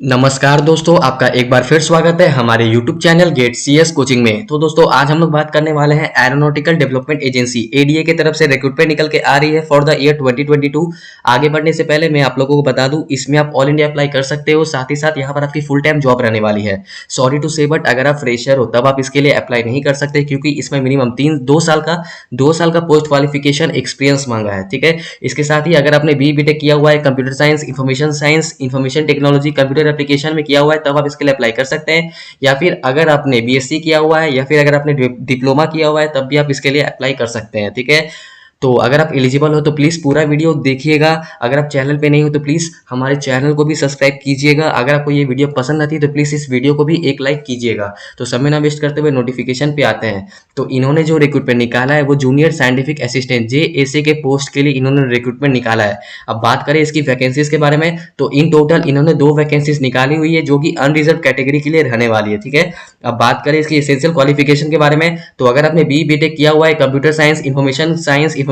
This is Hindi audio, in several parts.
नमस्कार दोस्तों, आपका एक बार फिर स्वागत है हमारे YouTube channel get CS coaching में। तो दोस्तों आज हम लोग बात करने वाले हैं एरोनॉटिकल डेवलपमेंट एजेंसी एडीए की तरफ से रिक्रूटमेंट निकल के आ रही है फॉर द ईयर 2022। आगे बढ़ने से पहले मैं आप लोगों को बता दूं, इसमें आप ऑल इंडिया अप्लाई कर सकते हो, साथ ही साथ यहाँ पर आपकी फुल टाइम जॉब रहने वाली है। सॉरी टू से बट अगर आप फ्रेशर हो तब आप इसके लिए अप्लाई नहीं कर सकते, क्योंकि इसमें मिनिमम 2 साल का पोस्ट क्वालिफिकेशन एक्सपीरियंस मांगा है। ठीक है, इसके साथ ही अगर आपने BTech किया हुआ है computer science, information technology, computer application में किया हुआ है तब आप इसके लिए अप्लाई कर सकते हैं। या फिर अगर आपने BSc किया हुआ है या फिर अगर आपने डिप्लोमा किया हुआ है तब भी आप इसके लिए अप्लाई कर सकते हैं। ठीक है, तो अगर आप एलिजिबल हो तो प्लीज़ पूरा वीडियो देखिएगा। अगर आप चैनल पे नहीं हो तो प्लीज़ हमारे चैनल को भी सब्सक्राइब कीजिएगा। अगर आपको ये वीडियो पसंद आती है तो प्लीज़ इस वीडियो को भी एक लाइक कीजिएगा। तो समय ना वेस्ट करते हुए नोटिफिकेशन पे आते हैं। तो इन्होंने जो रिक्रूटमेंट निकाला है वो जूनियर साइंटिफिक असिस्टेंट JAC के पोस्ट के लिए इन्होंने रिक्रूटमेंट निकाला है। अब बात करें इसकी वैकेंसीज के बारे में तो इन टोटल इन्होंने 2 वैकेंसीज निकाली हुई है जो कि अनरिजर्व कैटेगरी के लिए रहने वाली है। ठीक है, अब बात करें इसकी एसेंशियल क्वालिफिकेशन के बारे में तो अगर आपने BTech किया हुआ है computer science,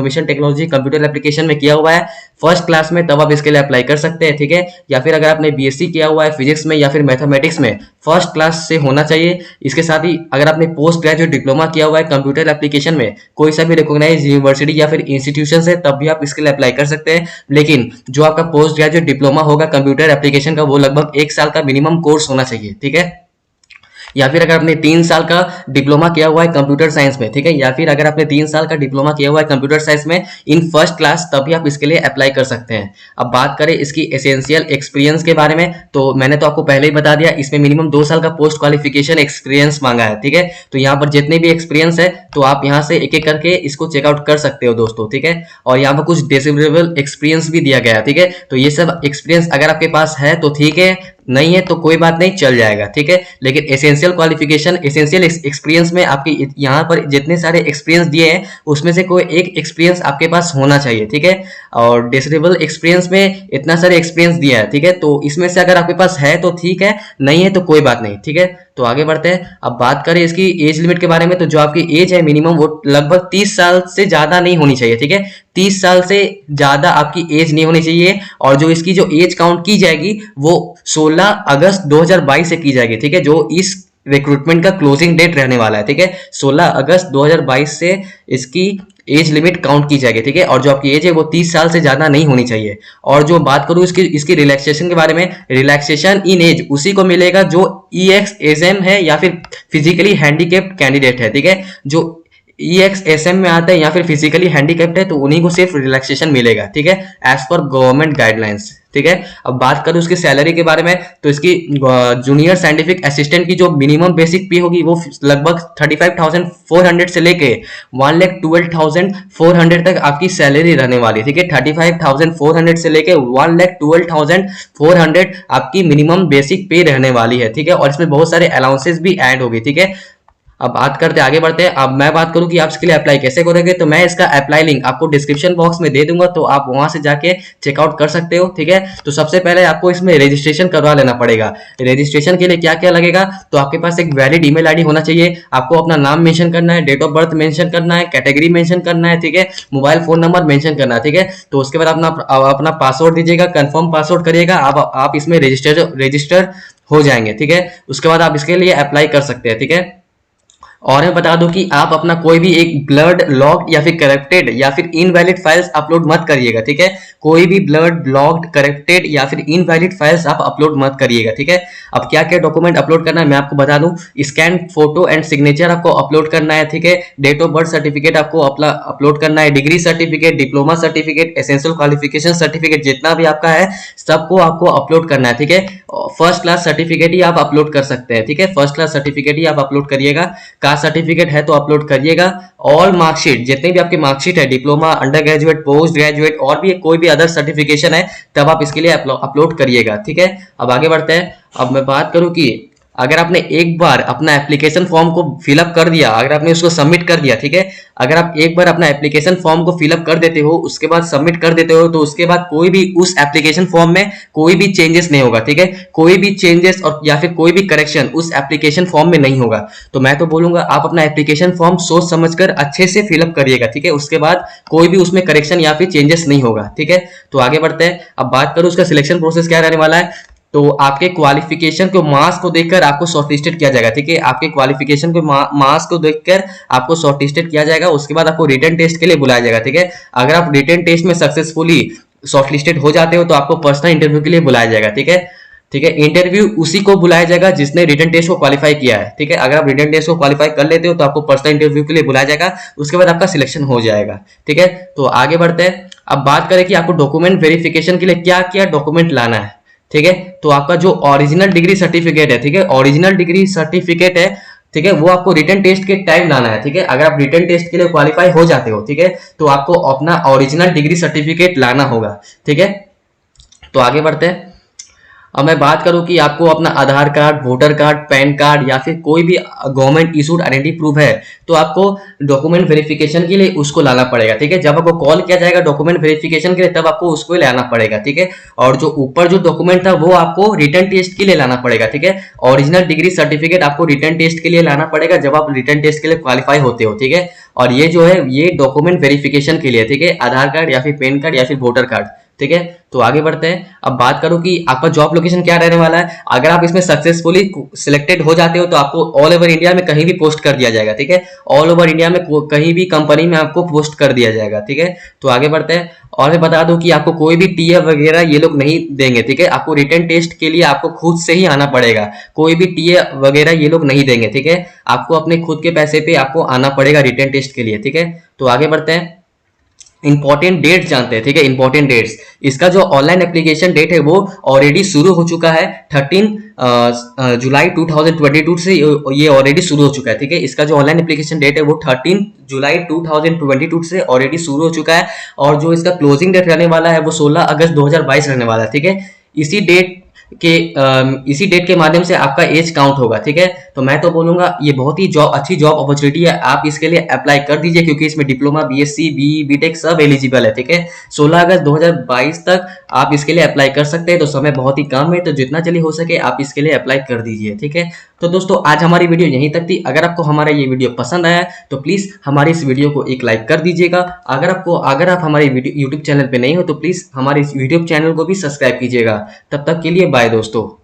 information technology, computer application में किया हुआ है फर्स्ट क्लास में तब आप इसके लिए अप्लाई कर सकते हैं। ठीक है, या फिर अगर आपने BSc किया हुआ है फिजिक्स में या फिर मैथमेटिक्स में फर्स्ट क्लास से होना चाहिए। इसके साथ ही अगर आपने पोस्ट ग्रेजुएट डिप्लोमा किया हुआ है कंप्यूटर एप्लीकेशन में कोई सा भी रिकॉग्नाइज्ड यूनिवर्सिटी या फिर इंस्टीट्यूशन से तब भी आप इसके लिए अप्लाई कर सकते हैं। लेकिन जो आपका पोस्ट ग्रेजुएट डिप्लोमा होगा कंप्यूटर एप्लीकेशन का वो लगभग 1 साल का मिनिमम कोर्स होना चाहिए। ठीक है, या फिर अगर आपने 3 साल का डिप्लोमा किया हुआ है कंप्यूटर साइंस में, ठीक है, या फिर अगर आपने 3 साल का डिप्लोमा किया हुआ है कंप्यूटर साइंस में इन फर्स्ट क्लास तभी आप इसके लिए अप्लाई कर सकते हैं। अब बात करें इसकी एसेंशियल एक्सपीरियंस के बारे में तो मैंने तो आपको पहले ही बता दिया, इसमें मिनिमम 2 साल का पोस्ट क्वालिफिकेशन एक्सपीरियंस मांगा है। ठीक है, तो यहाँ पर जितने भी एक्सपीरियंस है तो आप यहाँ से एक एक करके इसको चेकआउट कर सकते हो दोस्तों। ठीक है, और यहाँ पर कुछ डिसेबल एक्सपीरियंस भी दिया गया है। ठीक है, तो ये सब एक्सपीरियंस अगर आपके पास है तो ठीक है, नहीं है तो कोई बात नहीं, चल जाएगा। ठीक है, लेकिन एसेंशियल क्वालिफिकेशन, एसेंशियल एक्सपीरियंस में आपके यहाँ पर जितने सारे एक्सपीरियंस दिए हैं उसमें से कोई एक एक्सपीरियंस आपके पास होना चाहिए। ठीक है, और डिसेबल एक्सपीरियंस में इतना सारे एक्सपीरियंस दिया है। ठीक है, तो इसमें से अगर आपके पास है तो ठीक है, नहीं है तो कोई बात नहीं। ठीक है, तो आगे बढ़ते हैं। अब बात करें इसकी एज लिमिट के बारे में तो जो आपकी एज है मिनिमम वो लगभग 30 साल से ज्यादा नहीं होनी चाहिए। ठीक है, 30 साल से ज्यादा आपकी एज नहीं होनी चाहिए। और जो इसकी जो एज काउंट की जाएगी वो 16 अगस्त 2022 से की जाएगी। ठीक है, जो इस रिक्रूटमेंट का क्लोजिंग डेट रहने वाला है। ठीक है, 16 अगस्त 2022 से इसकी एज लिमिट काउंट की जाएगी। ठीक है, और जो आपकी एज है वो 30 साल से ज्यादा नहीं होनी चाहिए। और जो बात करूं इसकी रिलैक्सेशन के बारे में, रिलैक्सेशन इन एज उसी को मिलेगा जो EXSM है या फिर फिजिकली हैंडीकेप्ड कैंडिडेट है। ठीक है, जो EXSM में आता है या फिर फिजिकली हैंडीकेप्ड है तो उन्हीं को सिर्फ रिलैक्सेशन मिलेगा। ठीक है, एज पर गवर्नमेंट गाइडलाइंस। ठीक है, अब बात करूं उसकी सैलरी के बारे में तो इसकी जूनियर साइंटिफिक असिस्टेंट की जो मिनिमम बेसिक पे होगी वो लगभग 35,400 से लेके 1,12,400 तक आपकी सैलरी रहने वाली है। ठीक है, 35,400 से लेके 1,12,400 आपकी मिनिमम बेसिक पे रहने वाली है। ठीक है, और इसमें बहुत सारे अलाउंसेस भी ऐड होगी। ठीक है, अब बात करते आगे बढ़ते हैं। अब मैं बात करूं कि आप इसके लिए अप्लाई कैसे करोगे तो मैं इसका अप्लाई लिंक आपको डिस्क्रिप्शन बॉक्स में दे दूंगा, तो आप वहां से जाके चेकआउट कर सकते हो। ठीक है, तो सबसे पहले आपको इसमें रजिस्ट्रेशन करवा लेना पड़ेगा। रजिस्ट्रेशन के लिए क्या क्या लगेगा तो आपके पास एक वैलिड ईमेल आईडी होना चाहिए, आपको अपना नाम मेंशन करना है, डेट ऑफ बर्थ मेंशन करना है, कैटेगरी मेंशन करना है। ठीक है, मोबाइल फोन नंबर मेंशन करना है। ठीक है, तो उसके बाद अपना पासवर्ड दीजिएगा, कंफर्म पासवर्ड करिएगा, आप इसमें रजिस्टर हो जाएंगे। ठीक है, उसके बाद आप इसके लिए अप्लाई कर सकते हैं। ठीक है, और मैं बता दूं कि आप अपना कोई भी एक ब्लड लॉग्ड या फिर करेक्टेड या फिर इनवैलिड फाइल्स अपलोड मत करिएगा। ठीक है, कोई भी ब्लड लॉग्ड, करेक्टेड या फिर इनवैलिड फाइल्स आप अपलोड मत करिएगा। ठीक है, अब क्या क्या डॉक्यूमेंट अपलोड करना है मैं आपको बता दूं। स्कैन फोटो एंड सिग्नेचर आपको अपलोड करना है। ठीक है, डेट ऑफ बर्थ सर्टिफिकेट आपको अपलोड करना है, degree certificate, diploma certificate, essential qualification certificate जितना भी आपका है सबको आपको अपलोड करना है। ठीक है, फर्स्ट क्लास सर्टिफिकेट ही आप अपलोड कर सकते हैं। ठीक है, फर्स्ट क्लास सर्टिफिकेट ही आप अपलोड करिएगा, कास्ट सर्टिफिकेट है तो अपलोड करिएगा। ऑल मार्कशीट जितने भी आपके मार्कशीट है, diploma, under graduate, post graduate और भी कोई भी अदर सर्टिफिकेशन है तब आप इसके लिए अपलोड करिएगा। ठीक है, अब आगे बढ़ते हैं। अब मैं बात करूं कि अगर आपने एक बार अपना एप्लीकेशन फॉर्म को फिलअप कर दिया, अगर आपने उसको सबमिट कर दिया, ठीक है, अगर आप एक बार अपना एप्लीकेशन फॉर्म को फिलअप कर देते हो, उसके बाद सबमिट कर देते हो, तो उसके बाद कोई भी उस एप्लीकेशन फॉर्म में कोई भी चेंजेस नहीं होगा। ठीक है, कोई भी चेंजेस और या फिर कोई भी करेक्शन उस एप्लीकेशन फॉर्म में नहीं होगा। तो मैं तो बोलूंगा आप अपना एप्लीकेशन फॉर्म सोच समझकर अच्छे से फिलअप करिएगा। ठीक है, उसके बाद कोई भी उसमें करेक्शन या फिर चेंजेस नहीं होगा। ठीक है, तो आगे बढ़ते हैं। अब बात करूं उसका सिलेक्शन प्रोसेस क्या रहने वाला है। तो आपके क्वालिफिकेशन को मार्क्स को देखकर आपको शॉर्टलिस्टेड किया जाएगा। ठीक है, आपके क्वालिफिकेशन को मार्क्स को देखकर आपको शॉर्टलिस्टेड किया जाएगा। उसके बाद आपको रिटन टेस्ट के लिए बुलाया जाएगा। ठीक है, अगर आप रिटन टेस्ट में सक्सेसफुली शॉर्टलिस्टेड हो जाते हो तो आपको पर्सनल इंटरव्यू के लिए बुलाया जाएगा। ठीक है, ठीक है, इंटरव्यू उसी को बुलाया जाएगा जिसने रिटन टेस्ट को क्वालिफाई किया है। ठीक है, अगर आप रिटन टेस्ट को क्वालिफाई कर लेते हो तो आपको पर्सनल इंटरव्यू के लिए बुलाया जाएगा। उसके बाद आपका सिलेक्शन हो जाएगा। ठीक है, तो आगे बढ़ते हैं। अब बात करें कि आपको डॉक्यूमेंट वेरिफिकेशन के लिए क्या क्या डॉक्यूमेंट लाना है। ठीक है, तो आपका जो ओरिजिनल डिग्री सर्टिफिकेट है, ठीक है, ओरिजिनल डिग्री सर्टिफिकेट है, ठीक है, वो आपको रिटन टेस्ट के टाइम लाना है। ठीक है, अगर आप रिटन टेस्ट के लिए क्वालिफाई हो जाते हो, ठीक है, तो आपको अपना ओरिजिनल डिग्री सर्टिफिकेट लाना होगा। ठीक है, तो आगे बढ़ते हैं। अब मैं बात करूं कि आपको अपना Aadhaar card, voter card, PAN card या फिर कोई भी गवर्नमेंट इशूड आइडेंटिटी प्रूफ है तो आपको डॉक्यूमेंट वेरिफिकेशन के लिए उसको लाना पड़ेगा। ठीक है, जब आपको कॉल किया जाएगा डॉक्यूमेंट वेरिफिकेशन के लिए तब आपको उसको लाना पड़ेगा। ठीक है, और जो ऊपर जो डॉक्यूमेंट था वो आपको रिटन टेस्ट के लिए लाना पड़ेगा। ठीक है, ओरिजिनल डिग्री सर्टिफिकेट आपको रिटन टेस्ट के लिए लाना पड़ेगा जब आप रिटन टेस्ट के लिए क्वालिफाई होते हो। ठीक है, और ये जो है ये डॉक्यूमेंट वेरिफिकेशन के लिए। ठीक है, आधार कार्ड या फिर पैन कार्ड या फिर वोटर कार्ड। ठीक है, तो आगे बढ़ते हैं। अब बात करूं कि आपका जॉब लोकेशन क्या रहने वाला है। अगर आप इसमें सक्सेसफुली सिलेक्टेड हो जाते हो तो आपको ऑल ओवर इंडिया में कहीं भी पोस्ट कर दिया जाएगा। ठीक है, ऑल ओवर इंडिया में कहीं भी कंपनी में आपको पोस्ट कर दिया जाएगा। ठीक है, तो आगे बढ़ते हैं। और मैं बता दूं कि आपको कोई भी टीए वगैरह ये लोग नहीं देंगे। ठीक है, आपको रिटन टेस्ट के लिए आपको खुद से ही आना पड़ेगा। कोई भी टीए वगैरह ये लोग नहीं देंगे। ठीक है, आपको अपने खुद के पैसे पे आपको आना पड़ेगा रिटन टेस्ट के लिए। ठीक है, तो आगे बढ़ते हैं। इंपॉर्टेंट डेट जानते हैं। ठीक है, इंपॉर्टेंट डेट्स, इसका जो ऑनलाइन एप्लीकेशन डेट है वो ऑलरेडी शुरू हो चुका है। 13 जुलाई 2022 से ये ऑलरेडी शुरू हो चुका है। ठीक है, इसका जो ऑनलाइन एप्लीकेशन डेट है वो 13 जुलाई 2022 से ऑलरेडी शुरू हो चुका है। और जो इसका क्लोजिंग डेट रहने वाला है वो 16 अगस्त 2022 रहने वाला है। ठीक है, इसी डेट के माध्यम से आपका एज काउंट होगा। ठीक है, तो मैं तो बोलूंगा ये बहुत ही अच्छी जॉब अपॉर्चुनिटी है। आप इसके लिए अप्लाई कर दीजिए क्योंकि इसमें डिप्लोमा, बीएससी, बीई, बीटेक सब एलिजिबल है। ठीक है, 16 अगस्त 2022 तक आप इसके लिए अप्लाई कर सकते हैं। तो समय बहुत ही कम है, तो जितना जल्दी हो सके आप इसके लिए अप्लाई कर दीजिए। ठीक है, तो दोस्तों आज हमारी वीडियो यहीं तक थी। अगर आपको हमारा ये वीडियो पसंद आया तो प्लीज हमारी इस वीडियो को एक लाइक कर दीजिएगा। अगर आप हमारे यूट्यूब चैनल पे नहीं हो तो प्लीज हमारे इस यूट्यूब चैनल को भी सब्सक्राइब कीजिएगा। तब तक के लिए बाय दोस्तों।